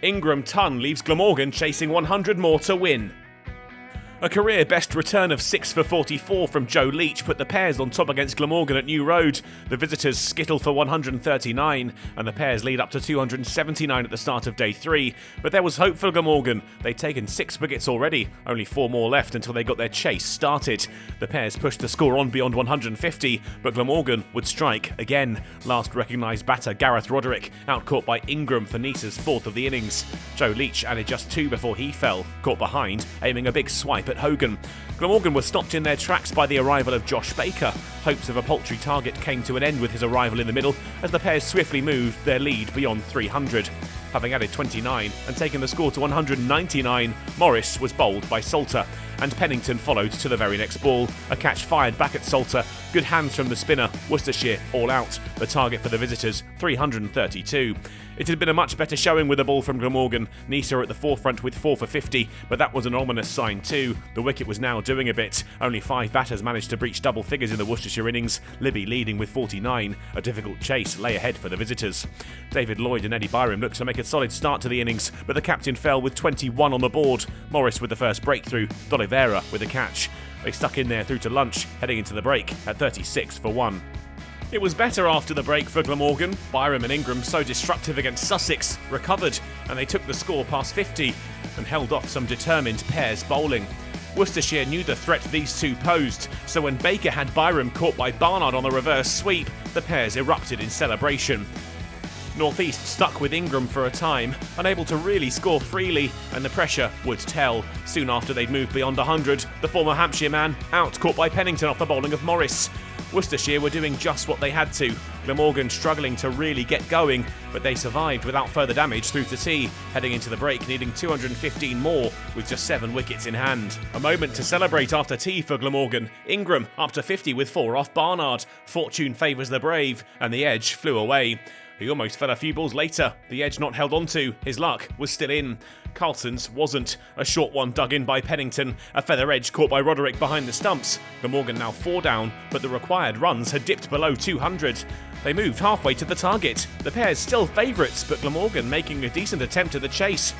Ingram ton leaves Glamorgan chasing 100 more to win. A career best return of 6 for 44 from Joe Leach put the Pears on top against Glamorgan at New Road. The visitors skittle for 139 and the Pears lead up to 279 at the start of day 3. But there was hope for Glamorgan. They'd taken 6 wickets already, only 4 more left until they got their chase started. The Pears pushed the score on beyond 150, but Glamorgan would strike again. Last recognised batter Gareth Roderick, outcaught by Ingram for Neser's 4th of the innings. Joe Leach added just 2 before he fell, caught behind, aiming a big swipe at Hogan. Glamorgan were stopped in their tracks by the arrival of Josh Baker. Hopes of a paltry target came to an end with his arrival in the middle as the Pears swiftly moved their lead beyond 300. Having added 29 and taken the score to 199, Morris was bowled by Salter, and Pennington followed to the very next ball. A catch fired back at Salter. Good hands from the spinner. Worcestershire all out. The target for the visitors, 332. It had been a much better showing with a ball from Glamorgan. Neser at the forefront with 4 for 50, but that was an ominous sign too. The wicket was now doing a bit. Only 5 batters managed to breach double figures in the Worcestershire innings. Libby leading with 49. A difficult chase lay ahead for the visitors. David Lloyd and Eddie Byram looked to make a solid start to the innings, but the captain fell with 21 on the board. Morris with the first breakthrough, D'Oliveira with a catch. They stuck in there through to lunch, heading into the break at 36 for 1. It was better after the break for Glamorgan. Byram and Ingram, so destructive against Sussex, recovered, and they took the score past 50 and held off some determined Pears bowling. Worcestershire knew the threat these two posed, so when Baker had Byram caught by Barnard on the reverse sweep, the Pears erupted in celebration. North East stuck with Ingram for a time, unable to really score freely, and the pressure would tell. Soon after they'd moved beyond 100, the former Hampshire man out caught by Pennington off the bowling of Morris. Worcestershire were doing just what they had to. Glamorgan struggling to really get going, but they survived without further damage through to tea, heading into the break needing 215 more with just 7 wickets in hand. A moment to celebrate after tea for Glamorgan. Ingram up to 50 with 4 off Barnard. Fortune favours the brave, and the edge flew away. He almost fell a few balls later. The edge not held onto. His luck was still in. Carlson's wasn't. A short one dug in by Pennington. A feather edge caught by Roderick behind the stumps. Glamorgan now 4 down, but the required runs had dipped below 200. They moved halfway to the target. The Pears still favourites, but Glamorgan making a decent attempt at the chase.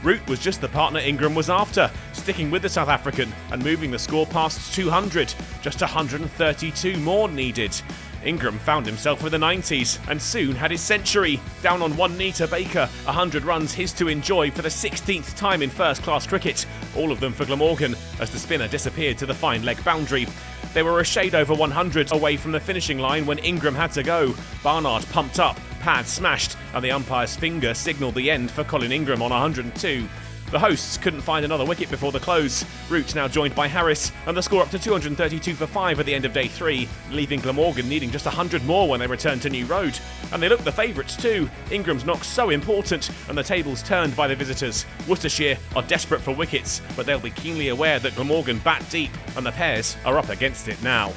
Root was just the partner Ingram was after, sticking with the South African and moving the score past 200. Just 132 more needed. Ingram found himself with the 90s and soon had his century. Down on one knee to Baker, 100 runs his to enjoy for the 16th time in first-class cricket. All of them for Glamorgan as the spinner disappeared to the fine leg boundary. They were a shade over 100 away from the finishing line when Ingram had to go. Barnard pumped up, pad smashed, and the umpire's finger signalled the end for Colin Ingram on 102. The hosts couldn't find another wicket before the close. Root now joined by Harris, and the score up to 232 for 5 at the end of day 3, leaving Glamorgan needing just 100 more when they returned to New Road. And they looked the favourites too. Ingram's knock so important, and the tables turned by the visitors. Worcestershire are desperate for wickets, but they'll be keenly aware that Glamorgan bat deep, and the Pears are up against it now.